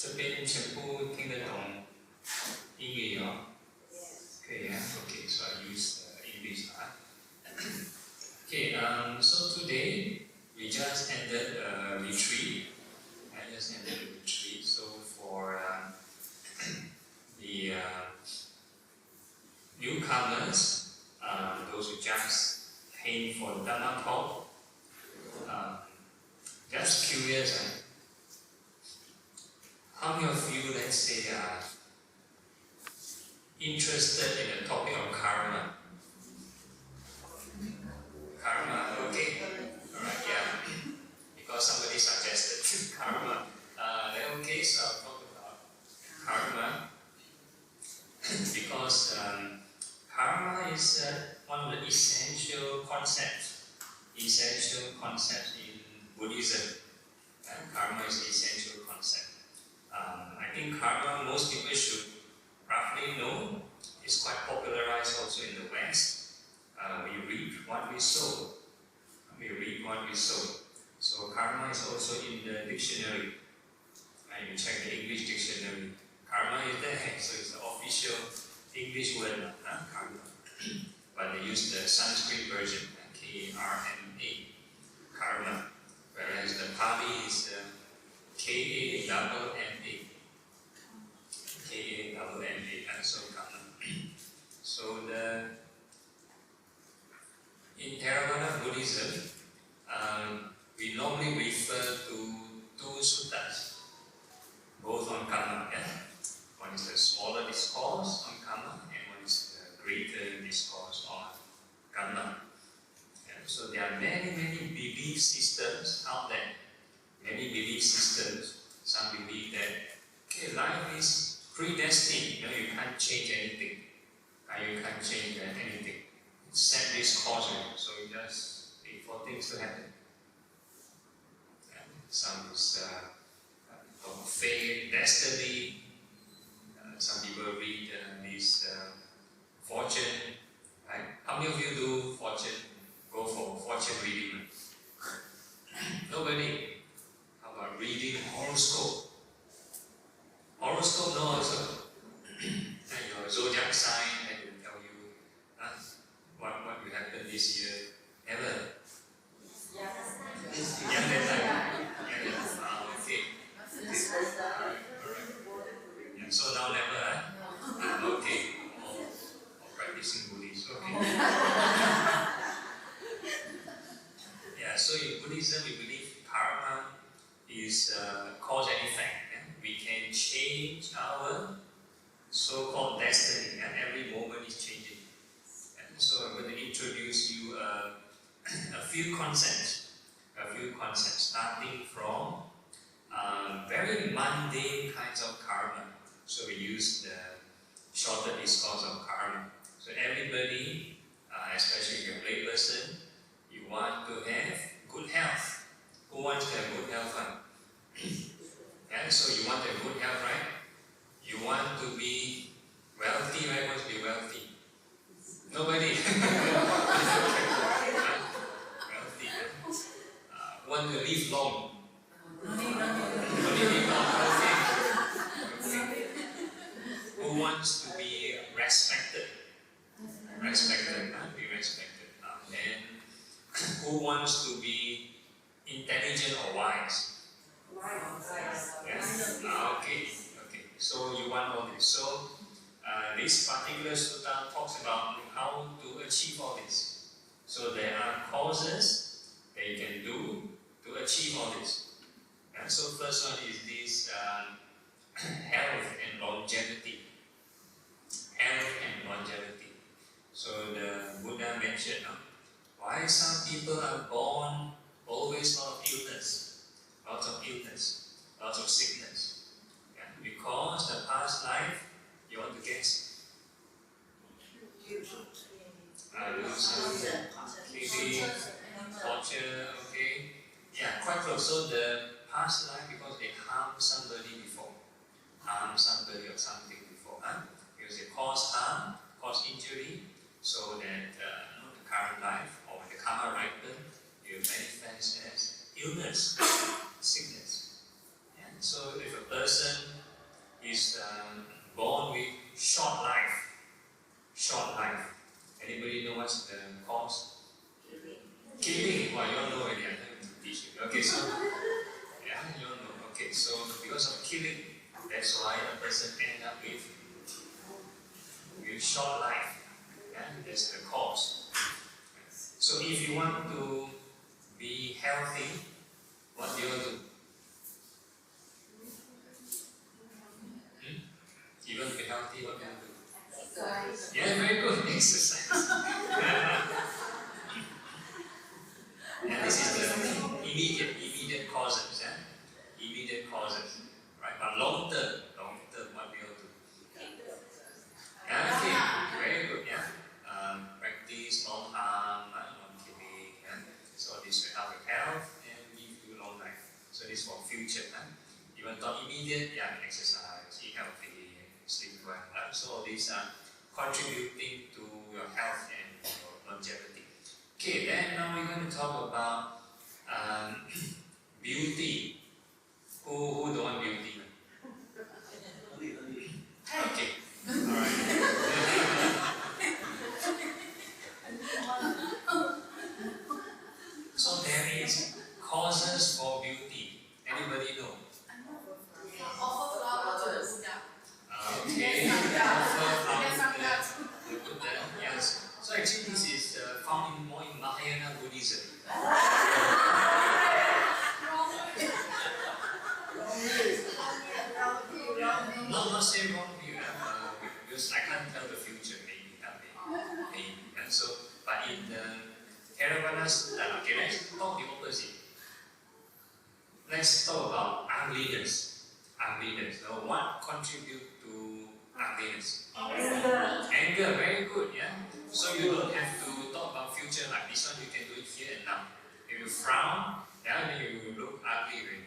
这边全部听得懂英语哦？可以啊。Okay, so I use English. Okay, so today we just ended a retreat. I just ended a retreat. So for the newcomers, those who just came for Dhamma talk, just curious. How many of you, let's say, are interested in the topic of karma? Karma, okay. Alright, yeah. Because somebody suggested karma. Okay, so I'll talk about karma. Because karma is one of the essential concepts in Buddhism. Karma is an essential concept. I think karma, most people should roughly know. It's quite popularized also in the West. We reap what we sow. So karma is also in the dictionary. You check the English dictionary. Karma is there, so it's the official English word, karma. But they use the Sanskrit version, K-A-R-M-A, karma. Whereas the Pali is K-A-M-M-A. K-A-M-M-A, so karma. So in Theravada Buddhism, we normally refer to two suttas, both on karma. One is the smaller discourse on karma, and one is the greater discourse on karma. So there are many belief systems out there. Many belief systems. Some believe that life is predestined. You can't change anything. You can't change anything. It's set this course, so you just wait for things to happen. Some is fate, destiny. Some people read this fortune. Right? How many of you do fortune? Go for fortune reading? Nobody. How about reading horoscope? Horoscope, no, also. Your zodiac sign, and will tell you what will happen this year. Ever? Okay. Yeah, so now never, okay. Or practicing Buddhist, okay. Yeah, so in Buddhism we believe karma is cause and effect. We can change our so-called destiny, and every moment is changing. And so I'm going to introduce you a few concepts, starting from very mundane kinds of karma. So we use the shorter discourse of karma. So everybody, especially if you're a lay person, you want to have good health. Who wants to have good health? Yeah, so you want to have good health, right? You want to be wealthy, right? Want to be wealthy? Nobody. Wealthy. Want to live long? Okay. Who wants to be respected? Be respected. And who wants to be intelligent or wise? Yes. Okay. So you want all this. So this particular sutta talks about how to achieve all this. So there are causes that you can do to achieve all this. And so first one is this health and longevity. So the Buddha mentioned why some people are born always lots of sickness. Because the past life you want to get kidney, torture, okay? Yeah, quite close. So the past life, because they harmed somebody before, or something before, because they cause harm, cause injury, so that the current life or the karma ripen, you manifest as illness, sickness. And so if a person is born with short life. Short life. Anybody know what's the cause? Killing. Well, you all know already. I haven't teach you. Okay, so yeah, you all know. Okay, so because of killing, that's why a person ends up with short life. Yeah, that's the cause. So if you want to be healthy, what do you want to do? You want to be healthy, what do you want to do? Exercise. Yeah, very good. Exercise. And this is the immediate causes. Yeah? Immediate causes. Right? But long term, what do you want to do? Yeah, okay. Very good. Yeah. Practice non harm, non killing. Yeah? So this will help your health and give you long life. So this is for future. Yeah? You want to immediate, yeah, exercise, eat healthy, sleep well. So all these are contributing to your health and your longevity. Okay, then now we're going to talk about beauty. Who don't want beauty? Okay, alright. So there is causes for beauty. Anybody know? Okay. Yes. So actually this is found more in Mahayana Buddhism. Not say wrong view, because I can't tell the future, maybe. And so, but in the Theravada, okay, let's talk the opposite. Let's talk about ugliness. Ugliness. So what contributes to ugliness? Anger, very good, yeah? So you don't have to talk about future like this one, you can do it here and now. If you frown, yeah, then you look ugly already.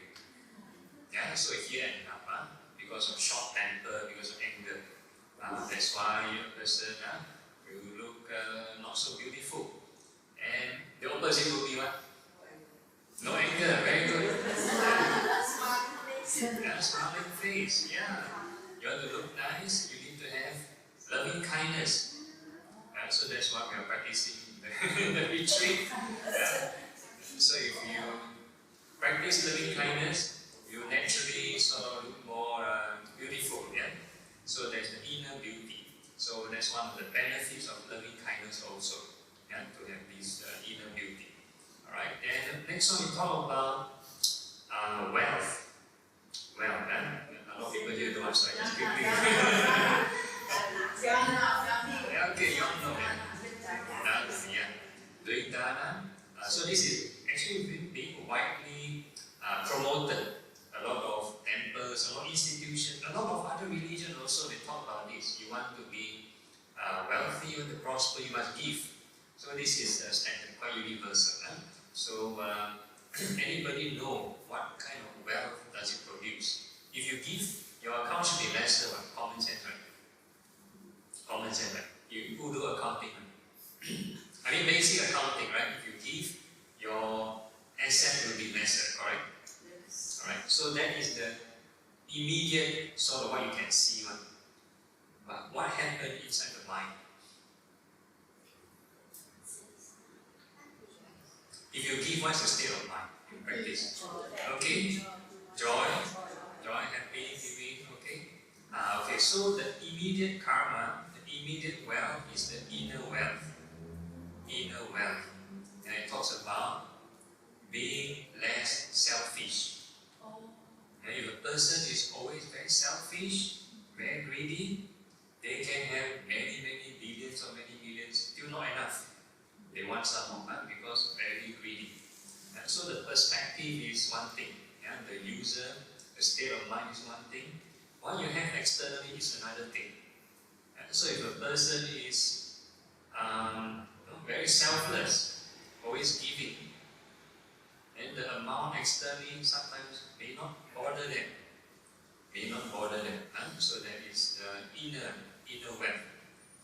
Yeah, so here and now, because of short temper, because of anger. That's why your person will look not so beautiful. And the opposite will be what? No anger, very good. Yeah, smiling face, yeah. You want to look nice, you need to have loving kindness. So that's what we are practicing in the retreat. So if you practice loving kindness, you naturally sort of look more beautiful. Yeah. So there's the inner beauty. So that's one of the benefits of loving kindness also. Yeah, to have this inner beauty. All right. And next one we talk about wealth. Wealth. A lot of people here don't want to just quickly. Okay, you all know that. Yeah. Doing dana. So this is actually being widely promoted. A lot of temples, a lot of institutions, a lot of other religions also, they talk about this. You want to be wealthy, you want to prosper, you must give. So this is standard, quite universal. So anybody know what kind of wealth does it produce? If you give, your account should be lesser, common sense, right? Common sense, right? Who do accounting? I mean basic accounting, right? If you give, your asset will be lesser, correct? Alright, so that is the immediate sort of what you can see. But what happened inside the mind? If you give, what's the state of mind in practice? Okay? Joy, happy, giving, okay? Okay, so the immediate karma, the immediate wealth is the inner wealth. Inner wealth. And it talks about being less selfish. And if a person is always very selfish, very greedy, they can have many billions or many millions, still not enough. They want some more because very greedy. And so the perspective is one thing. Yeah? The user, the state of mind is one thing. What you have externally is another thing. And so if a person is very selfless, always giving, and the amount externally sometimes may not bother them. So that is the inner wealth.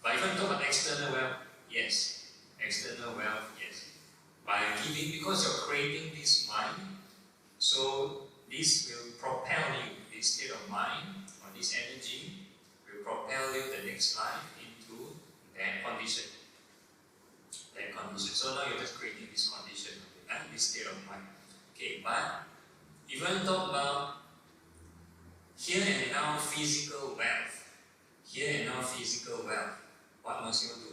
But if I talk about external wealth, yes. External wealth, yes. By giving, because you're creating this mind, so this will propel you, this state of mind, or this energy will propel you the next life into that condition. So now you're just creating this condition, and this state of mind. Okay, but if you want to talk about here and now physical wealth, what must you do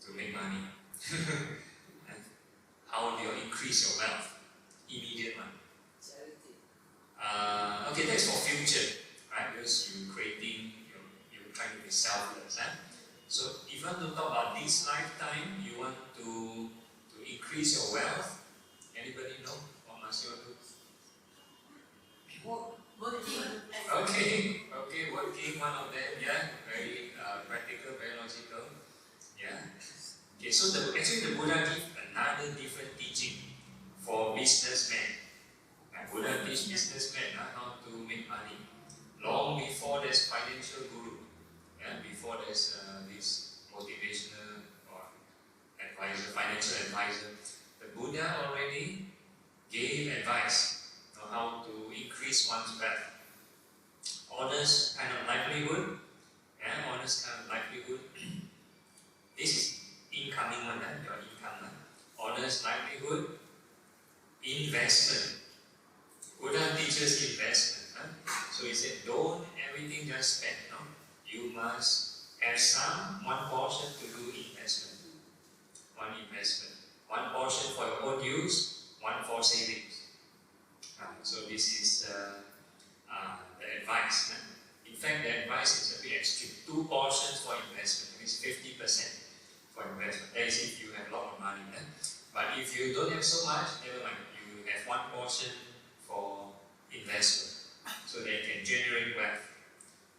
to make money? And how do you increase your wealth? Immediate one. Okay, that's for future, right? Because you're trying to be selfless. So if you want to talk about this lifetime, you want to increase your wealth. Anybody know what must you do? Working. Okay, working, one of them, yeah, very practical, very logical, yeah. Okay, so actually the Buddha gives another different teaching for businessmen. Buddha teach businessmen how to make money. Long before there's financial guru, yeah, before there's this motivational or advisor, financial advisor, the Buddha already gave advice on how to increase one's wealth. Honest kind of livelihood, yeah, honest kind of livelihood. This is incoming one, your income. Honest livelihood, investment. Buddha teaches investment. So he said, don't everything just spend. No? You must have one portion to do investment. One portion for your own use, one for savings. So this is the advice. In fact, the advice is a bit extreme. 2 portions for investment, means 50% for investment. That is if you have a lot of money. But if you don't have so much, never mind. You have 1 portion for investment, so they can generate wealth.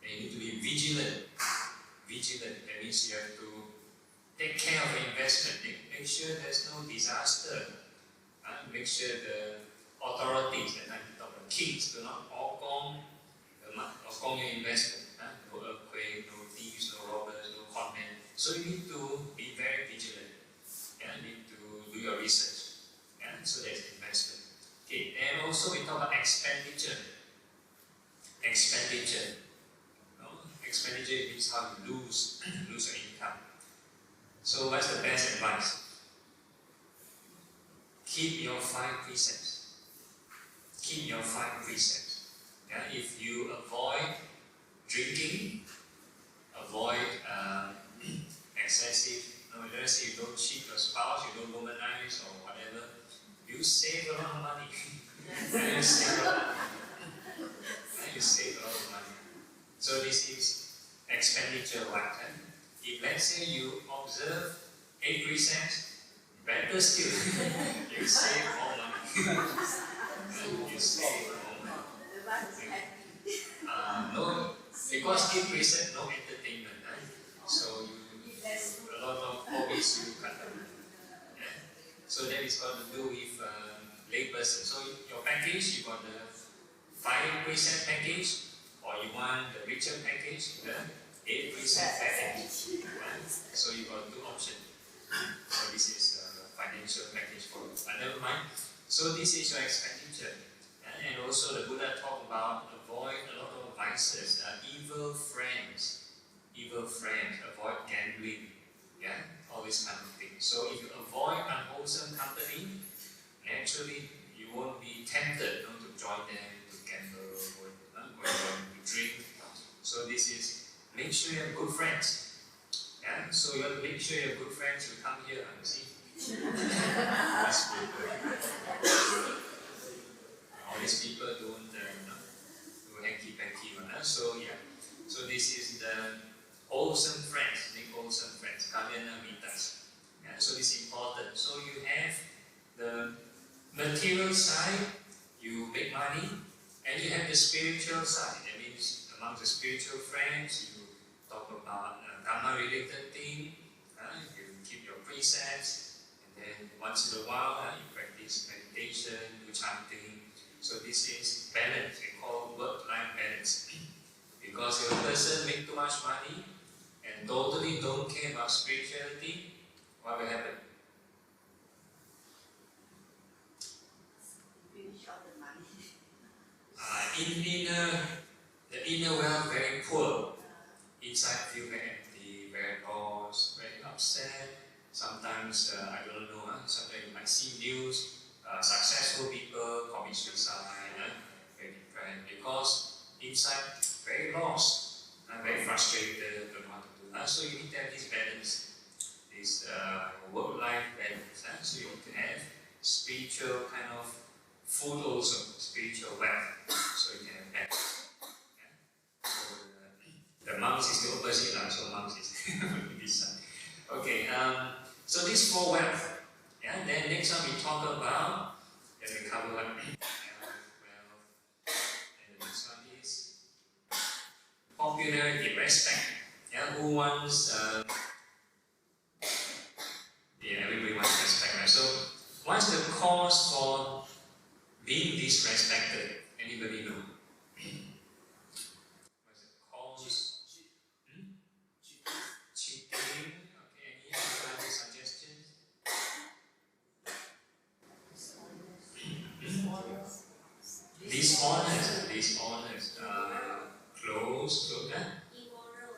They need to be vigilant. That means you have to take care of the investment. Make sure there's no disaster. Make sure the authorities, and the kings, do not all your investment. No earthquake, no thieves, no robbers, no conmen. So you need to be very vigilant. You need to do your research. So that's investment. Okay, and also we talk about expenditure. Expenditure means how you lose your income. So what's the best advice? Keep your 5 precepts. If you avoid drinking, avoid excessive, let's say you don't cheat your spouse, you don't womanize or whatever, you save a lot of money. You save a lot of money. So this is expenditure wise. If let's say you observe 8 precepts, better still, you save more money. You save more money. No, because 8 precepts, no entertainment. So a lot of hobbies you cut down. So that is got to do with layperson. So your package, you got the 5 precept package, or you want the richer package, the 8 precept package. So you got 2 options. So this is the financial package for you. But never mind. So this is your expenditure. And also the Buddha talked about avoid a lot of vices, evil friends, avoid gambling, all this kind of thing. So if you avoid unwholesome company, naturally you won't be tempted to join them, to gamble, or to drink. So this is, make sure you have good friends. So you have to make sure you have good friends who come here and see. All these people don't do hanky-panky one. So this is the wholesome friends, make wholesome friends, kalyana mitas. So this is important. So you have the material side, you make money, and you have the spiritual side. That means among the spiritual friends, you talk about Dhamma-related thing, you keep your precepts, and then once in a while you practice meditation, do chanting. So this is balance, we call work-life balance. Because if a person make too much money and totally don't care about spirituality, what will happen? Finish all the money. In the inner wealth very poor. Inside feel very empty, very lost, very upset. Sometimes, I don't know, sometimes you might see news, successful people commit suicide, very depressed, because inside very lost, very frustrated, don't know what to do. So you need to have this balance, this work-life balance. So you can have spiritual kind of food also, spiritual wealth. So you can have balance. So the monks is the opposite, so monks is this side. Okay, so this four wealth. Then next one we talk about, then we cover what? Wealth. And the next one is popularity, respect. Who wants, everybody wants respect, right? So, what's the cause for being disrespected? Anybody know? What's the cause? Cheating. Okay, any other suggestions? Dishonest. Clothes,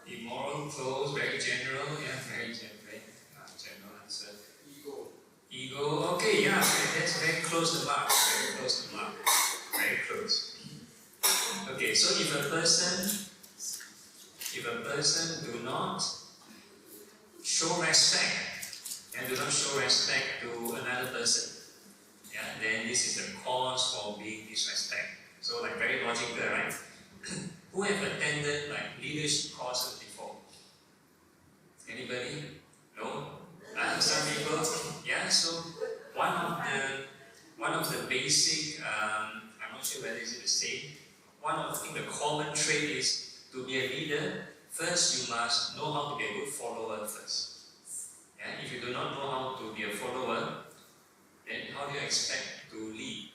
immoral clothes, very general, very general answer. Ego, okay, that's very close to mark, very close. Okay, so if a person do not show respect, and do not show respect to another person, then this is the cause for being disrespect. So like very logical, right? Who have attended like leadership courses before? Anybody? No? Some people? So one of the basic, I'm not sure whether it's the same, I think the common trait is to be a leader, first you must know how to be a good follower first. If you do not know how to be a follower, then how do you expect to lead?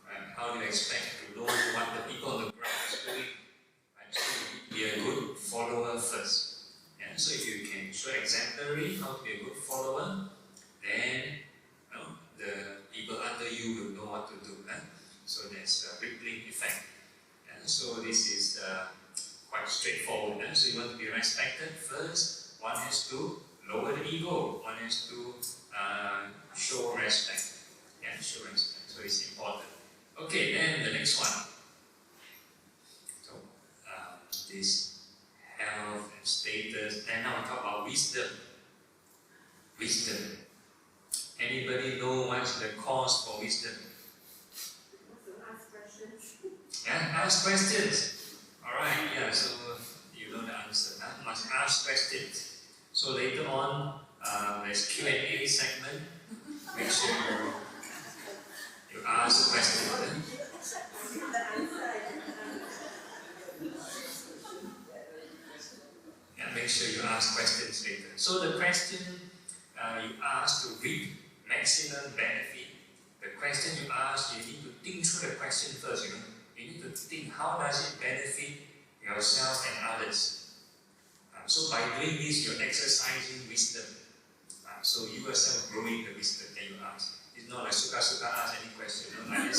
Right? How do you expect to know what the people on the ground is doing? Right? So you need to be a good follower first. So if you can show exemplary how to be a good follower, then the people under you will know what to do. So there's a rippling effect. So this is quite straightforward. So you want to be respected, first one has to lower the ego, one has to show respect. Show respect. So it's important. Okay, then the next one. So this health and status. Then now we talk about wisdom. Wisdom. Anybody know what's the cause for wisdom? Ask questions. Ask questions. Alright, so you know the answer. Must ask questions. So later on, there's Q&A segment. Make sure you ask a question. Make sure you ask questions later. So the question you ask to reap maximum benefit. The question you ask, you need to think through the question first. You need to think, how does it benefit yourself and others? So by doing this, you're exercising wisdom. So you yourself growing the wisdom that you ask. It's not like suka-suka ask any question. Like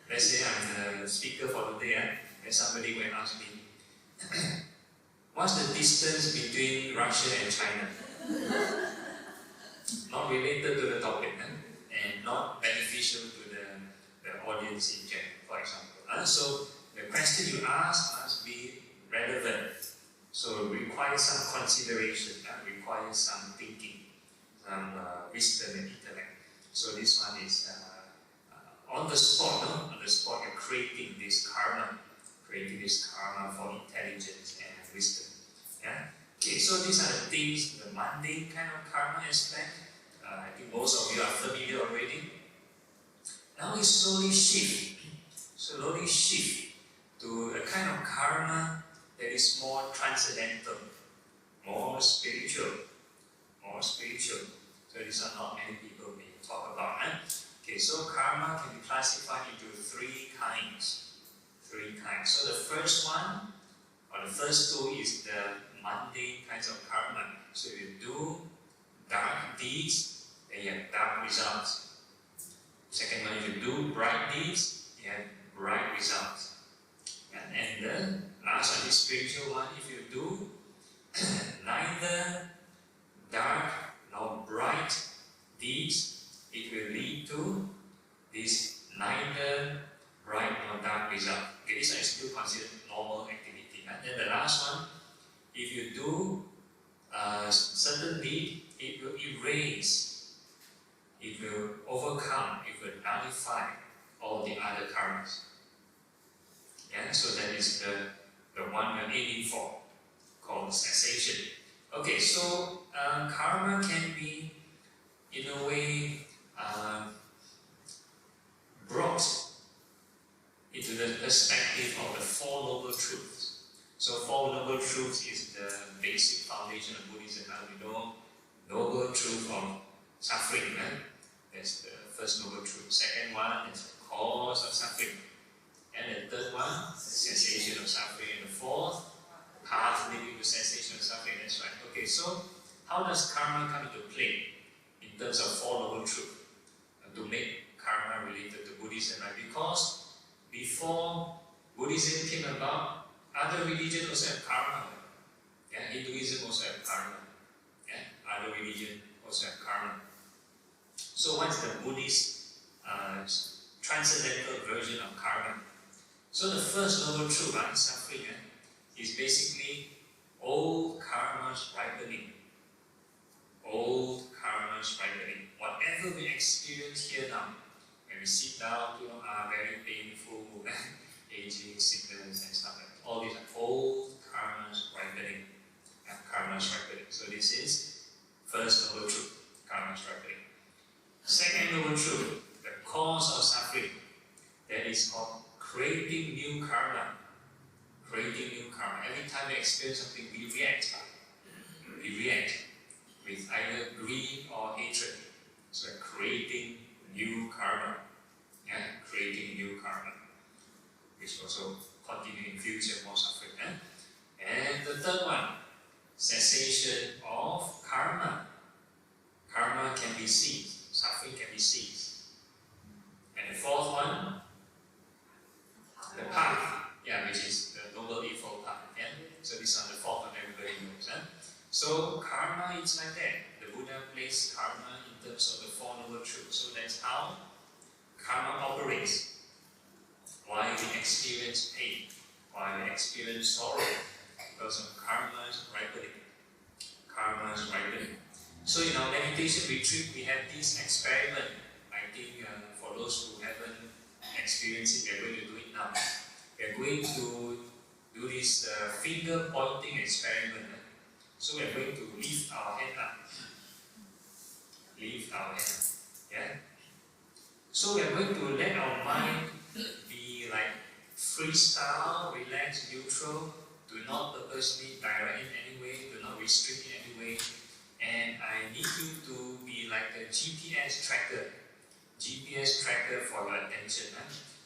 let's say I'm the speaker for the day, and somebody will ask me, what's the distance between Russia and China? Not related to the topic, and not beneficial to the audience in general, for example. So the question you ask must be relevant. So it requires some consideration, requires some thinking, some wisdom and intellect. So this one is on the spot, you're creating this karma for intelligence and wisdom. Okay, so these are the things, the mundane kind of karma aspect. I think most of you are familiar already. Now we slowly shift to a kind of karma that is more transcendental, more spiritual. So these are not many people may talk about. Okay, so karma can be classified into three kinds. So the first one, or the first two, is the mundane kinds of karma. So if you do dark deeds, then you have dark results. Second one, if you do bright deeds, you get bright results. And the last one is spiritual one. If you do neither dark nor bright deeds, it will lead to this neither bright nor dark result. Okay, this one is still considered normal activity. And then the last one, if you do a certain deed, it will erase, it will overcome, it will nullify all the other karmas. Yeah, so that is the one we're aiming for, called cessation. Okay, so karma can be, in a way, brought into the perspective of the Four Noble Truths. So Four Noble Truths is the basic foundation of Buddhism. Now we know Noble Truth of suffering. That's the first Noble Truth. Second one is the cause of suffering. And the third one, the cessation of suffering. And the fourth, path leading to cessation of suffering. That's right. Okay, so how does karma come into play in terms of Four Noble Truths? To make karma related to Buddhism, right? Because before Buddhism came about, other religions also have karma. Yeah, Hinduism also have karma. Yeah, other religions also have karma. So what's the Buddhist transcendental version of karma? So the first noble truth, suffering, is basically old karma's ripening. Old karma's ripening. Whatever we experience here now, when we sit down, are very painful, aging, sickness, and stuff like that. All these are old karma's ripening. Karma's ripening. So this is first noble truth, karma's ripening. Second noble truth, the cause of suffering, that is called creating new karma. Creating new karma. Every time we experience something, we react. We react with either greed or hatred. So creating new karma. Yeah, creating new karma. Which also continue in future more suffering. And the third one, cessation of karma. Karma can be ceased. Suffering can be ceased. And the fourth one, the path. Yeah, which is the Noble Eightfold Path. Yeah? So this is the fourth one everybody knows. So karma is like that. The Buddha placed karma in terms of the Four Noble Truths. So that's how karma operates. Why we experience pain, why we experience sorrow, because of karma's ripening. Karma's ripening. So in our meditation retreat, we have this experiment. I think for those who haven't experienced it, we are going to do it now. We are going to do this finger pointing experiment. So we are going to lift our hand up. Lift our hand. Yeah? So we are going to let our mind be like freestyle, relaxed, neutral. Do not purposely direct in any way. Do not restrict in any way. And I need you to be like a GPS tracker. GPS tracker for your attention.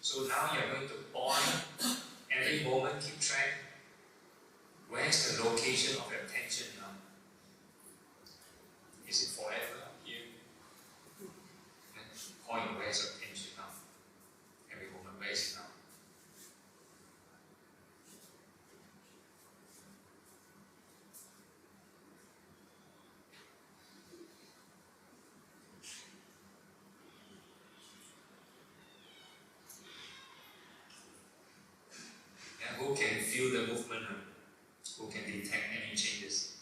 So now you are going to point. Every moment keep track. Where's the location of your attention now? Is it forever here? Point, where's your attention now? Every moment, where is it now? Yeah, who can feel the movement? Who can detect any changes?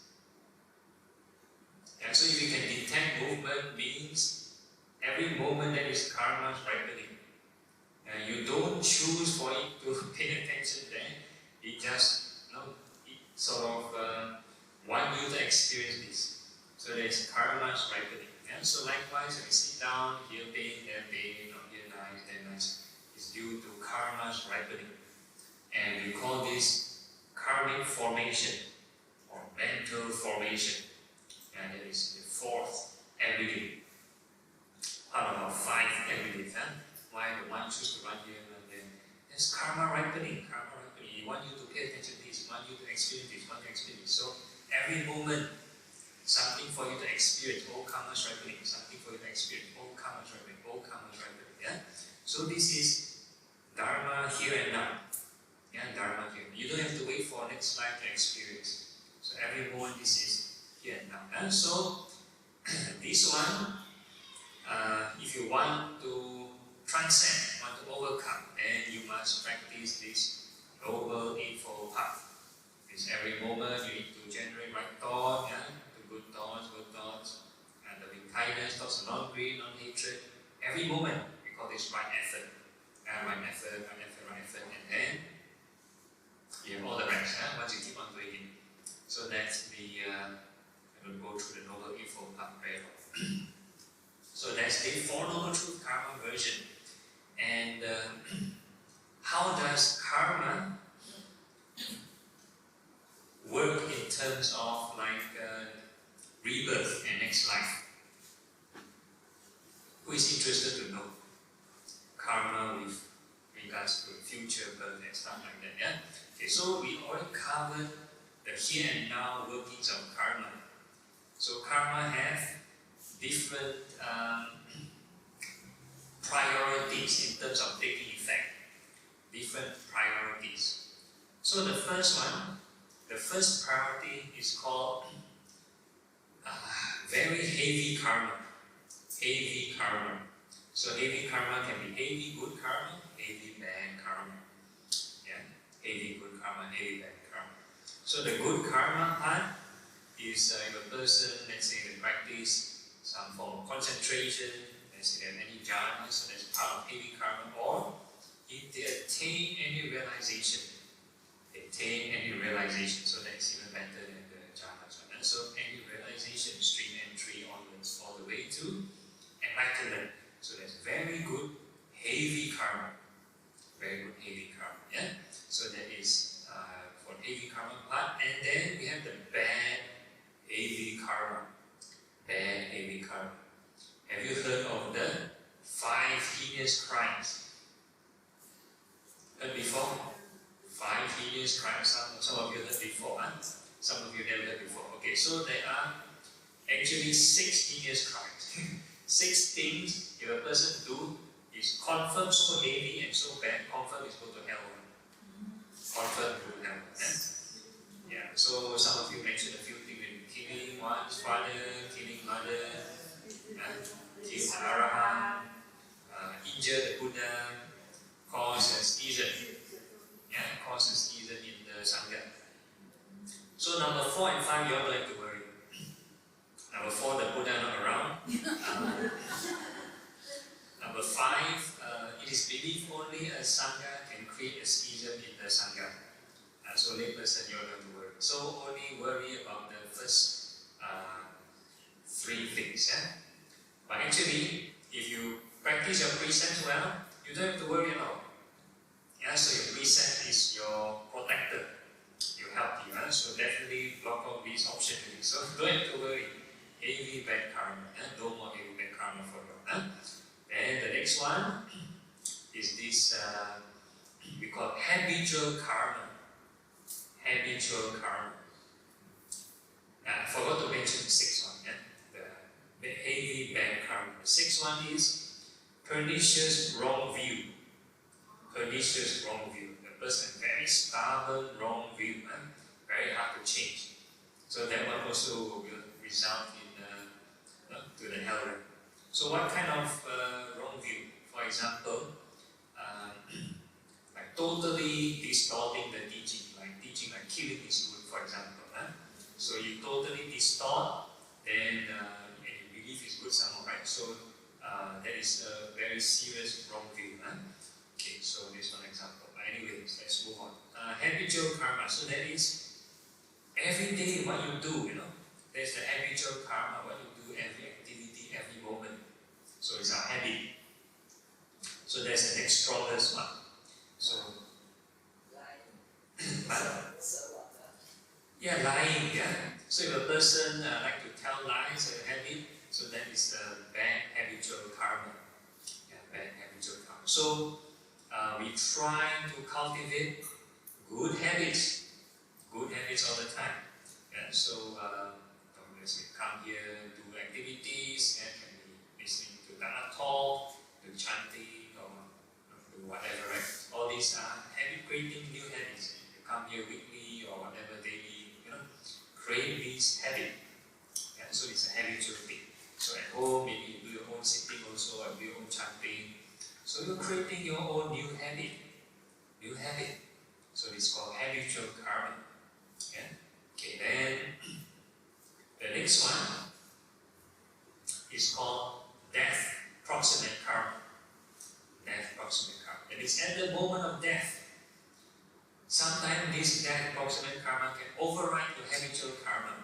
And so if you can detect movement, means every moment that is karma's ripening. And you don't choose for it to pay attention there. It just, it sort of want you to experience this. So there's karma's ripening. And so likewise, when you sit down, here pain, there pain, here nice, there nice, it's due to karma's ripening. And we call this karmic formation or mental formation. And that is the fourth everyday. Out of our five everydays. Why the one choose to run here and then? There's karma ripening. Karma ripening. He wants you to pay attention to this, he wants you to experience this, want to experience this. So every moment, something for you to experience. All karma's ripening. Something for you to experience. All karma's ripening. All karma's ripening. Yeah? So this is Dharma here and now. Yeah, Dharma here. You don't have to wait for next life to experience. So every moment this is here and now. And so this one, if you want to transcend, want to overcome, then you must practice this Noble Eightfold Path. It's every moment you need to generate right thought, yeah, to good thoughts, and loving kindness, thoughts of non-greed, non-hatred. Every moment we call this right effort. Right effort, and then you have all the rest, once you keep on doing it. So that's the, I will go through the Noble Eightfold Path very well. So that's the Four Noble Truth Karma version. And how does karma work in terms of rebirth and next life? Who is interested to know karma with regards to future birth and stuff like that? Yeah. Okay. So we already covered the here and now workings of karma. So karma have different priorities in terms of taking effect. Different priorities. So the first priority is called very heavy karma. Heavy karma. So heavy karma can be heavy good karma, heavy bad karma. Yeah, heavy good karma, heavy bad karma. So the good karma part is if a person, let's say, they practice some form of concentration, let's say they have any jhana, so that's part of heavy karma, or if they attain any realization, so that's even better than the jhanas. And so any realization, stream entry onwards, all the way to enlightenment. So that's very good heavy karma. Very good heavy karma. Yeah. So that is for heavy karma part. And then we have the bad heavy karma. Bad heavy karma. Have you heard of the 5 heinous crimes? Heard before? 5 heinous crimes. Some of you heard before. Huh? Some of you never heard before. Okay, so there are actually 6 heinous crimes. 6 things if a person do is confirmed so heavy and so bad, confirmed is go to hell. Confirmed to hell. Yeah. So some of you mentioned a few things: killing one's father, killing mother, kill the Arahant, injure the Buddha, cause a schism. Yeah, cause a schism in the Sangha. So number 4 and 5, you all don't have to worry. Number 4, the Buddha not around. Number 5, it is believed only a Sangha can create a schism in the Sangha. So layperson, you all don't have to worry. So only worry about the first 3 things. Yeah? But actually, if you practice your precepts well, you don't have to worry at all. Yeah, so your precept is your protector. You help you. So definitely block out these options. So don't have to worry. Heavy bad karma. No more heavy bad karma for you. And the next one is this we call habitual karma. Habitual karma. I forgot to mention the 6th one. Yeah? The heavy bad karma. The 6th one is pernicious wrong view. Pernicious wrong view. The person very stubborn wrong view. Very hard to change. So that one also will result in to the hell. So what kind of wrong view? For example, like totally distorting the teaching, like teaching like killing is good, for example. So you totally distort, then and you believe is good somehow, right? So that is a very serious wrong view. Okay, so this one example. But anyways, let's move on. Habitual karma. So that is every day what you do, There's the habitual karma, what you do, every activity, every moment. So it's our habit. So that's the next strongest one. So lying. Lying, yeah. So if a person like to tell lies, a habit, so that is the bad habitual karma. Yeah, bad habitual karma. So we try to cultivate good habits all the time. Yeah, so as we come here, do activities, and can be listening to Dharma talk, do chanting, or do whatever, right? this habit creating new habits. You come here weekly or whatever daily, create this habit. Yeah, so it's a habitual thing. So at home, maybe you do your own sitting also, or do your own chanting. So you're creating your own new habit. New habit. So it's called habitual karma. Yeah. Okay, then the next one is called death proximate karma. Death proximate karma. That is at the moment of death. Sometimes this death proximate karma can override the habitual karma.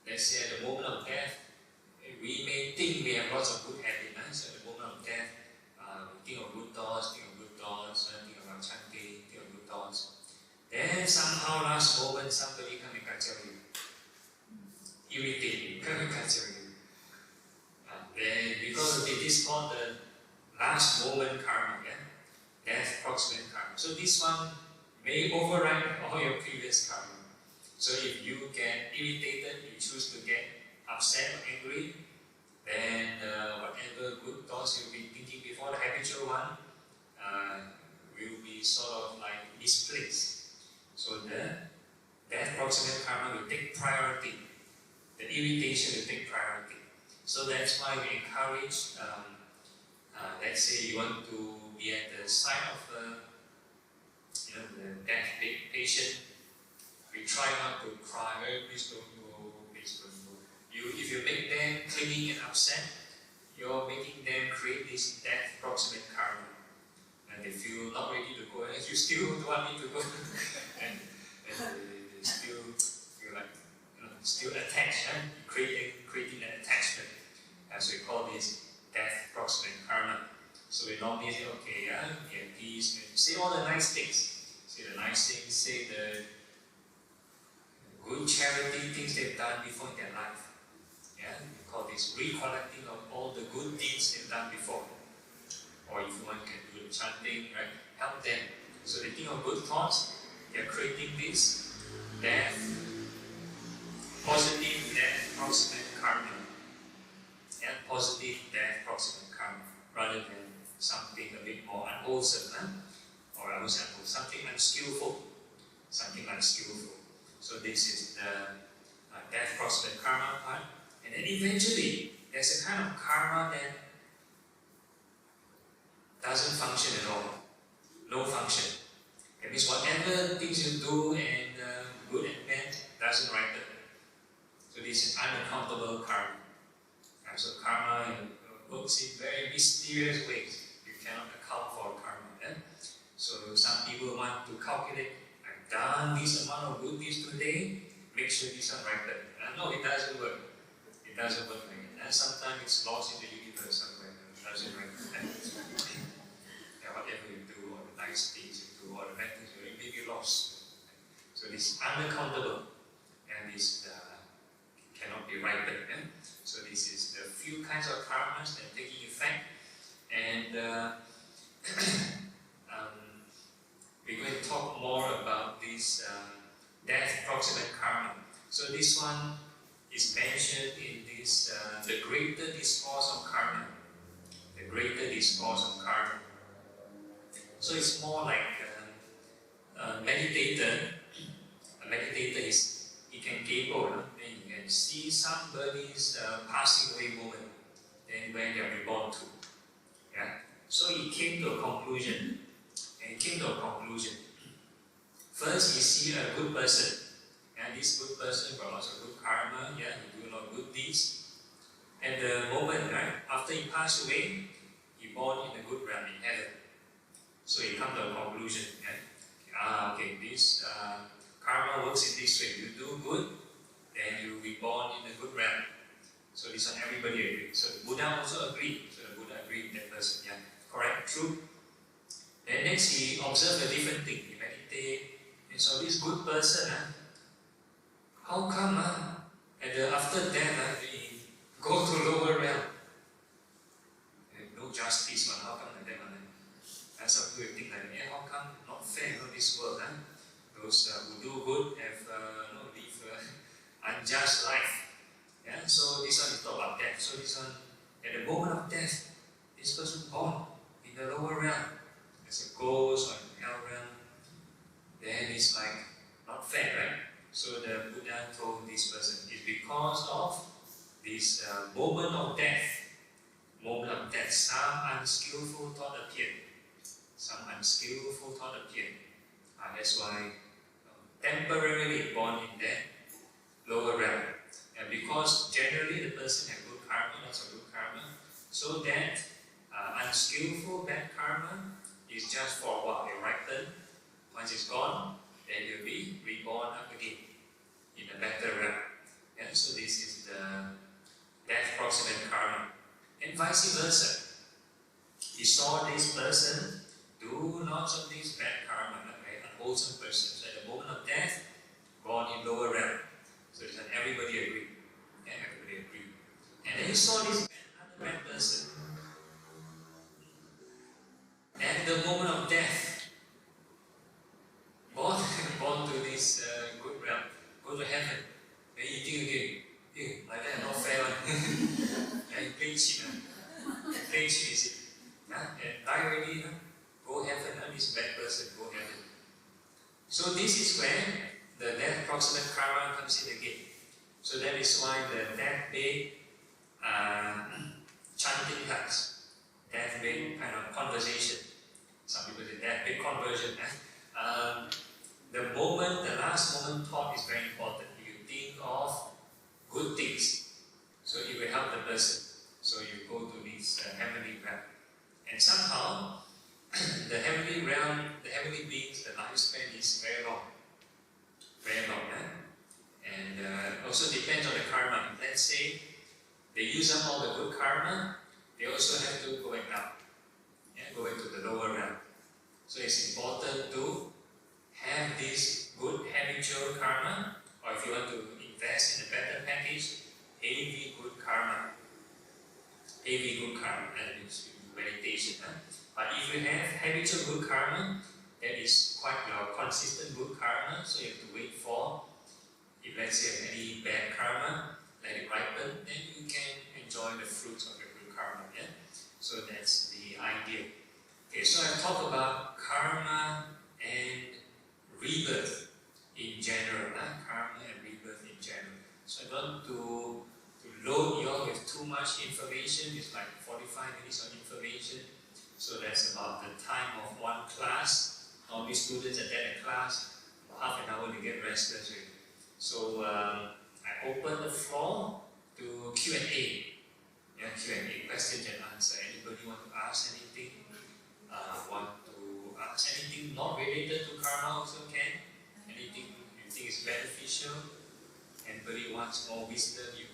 Let's say at the moment of death, we may think we have lots of good habits. So at the moment of death, we think of good thoughts, think about chanting, think of good thoughts. Then somehow last moment somebody come and kacau you. Irritate you, come and kacau you. Then because it is called the last moment karma, death proximate karma. So this one may override all your previous karma. So if you get irritated, you choose to get upset or angry, then whatever good thoughts you've been thinking before, the habitual one, will be sort of like misplaced. So the death proximate karma will take priority. The irritation will take priority. So that's why we encourage, let's say you want to be at the side of the death patient. We try not to cry, please don't go, please don't go. If you make them clinging and upset, you're making them create this death proximate karma. And they feel not ready to go, and you still don't want me to go. and they still feel like, still attached, creating an attachment. As we call this death proximate karma. So we normally say, okay, peace, say all the nice things. Say the nice things, say the good charity things they've done before in their life. Yeah, we call this recollecting of all the good deeds they've done before. Or if one can do the chanting, right? Help them. So they think of good thoughts, they're creating this positive death proximate karma. And positive death proximate karma, rather than something a bit more unwholesome, or I would say something unskillful. So this is the death proximate karma part. And then eventually, there's a kind of karma that doesn't function at all. No function. That means whatever things you do and good and bad doesn't ripen. So this is unaccountable karma. And so karma works in very mysterious ways. You cannot account for karma. So some people want to calculate, I've done this amount of good deeds today, make sure this one ripen. No, it doesn't work. It doesn't work like that. And sometimes it's lost in the universe somewhere. It doesn't ripen. Whatever you do, all the nice things you do, all the bad things you do, it may be lost. So this is unaccountable, and this cannot be ripened. So this is the few kinds of karmas that are taking effect, and we're going to talk more about this death proximate karma. So this one is mentioned in this the greater discourse of karma. The greater discourse of karma. So it's more like a meditator. A meditator is, he can kepo, then you can see somebody's passing away moment, then where they are reborn to. Yeah. So he came to a conclusion. First, you see a good person. And this good person got lots of good karma. Yeah, he do a lot of good deeds. And the moment, right, after he passed away, he born in a good realm in heaven. So he come to a conclusion. Okay, this karma works in this way. You do good, then you will be born in a good realm. So this one everybody agrees. So the Buddha also agreed. So the Buddha agreed with that person. Yeah, correct, true. Then next he observed a different thing. He meditate. And so this good person, how come after death they go to lower realm? No justice, man. How come like that? And some people think like, how come not fair in this world? Those who do good have live unjust life. Yeah? So this one is talk about death. So this one, at the moment of death, this person born in the unskillful thought appear. Some unskillful thought appear. That's why temporarily born in that lower realm. And because generally the person has good karma, lots of good karma, so that unskillful bad karma is just for a while. It ripen. Once it's gone, then you'll be reborn up again in a better realm. So this is the death proximate karma. And vice versa. You saw this person do lots of these bad karma, like unwholesome person. So at the moment of death, born in lower realm. So this one, everybody agree. Everybody agree. And then you saw this other bad person. At the moment of death, born to this good realm, go to heaven. Then you think again, like that, not fair one. And you play cheat. Play cheat is it? And die already, go heaven, this bad person, go heaven. So this is where the death proximate karma comes in again. So that is why the deathbed chanting types, deathbed kind of conversation. Some people say deathbed conversion. The last moment thought is very important. You think of good things, so it will help the person. So you go to this heavenly realm. And somehow, the heavenly realm, the heavenly beings, the lifespan is very long. Very long. And also depends on the karma. Let's say they use up all the good karma, they also have to go back down. Go back to the lower realm. So it's important to have this good habitual karma, or if you want to invest in a better package, heavy good karma. Heavy good karma, that means meditation. But if you have habitual good karma, that is quite your consistent good karma, so you have to wait for, if let's say you have any bad karma, let it ripen, then you can enjoy the fruits of your good karma. So that's the idea. Okay, so I talk about karma and rebirth in general. Karma and rebirth in general. So I don't want to load you all with too much information. It's like 45 minutes of information. So that's about the time of one class. Normally students attend a class, half an hour they get restless. So I open the floor to Q&A. Q&A, questions and answer. Anybody want to ask anything? Want to ask anything not related to karma also can. Anything you think is beneficial. Anybody wants more wisdom, you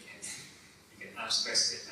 can ask questions.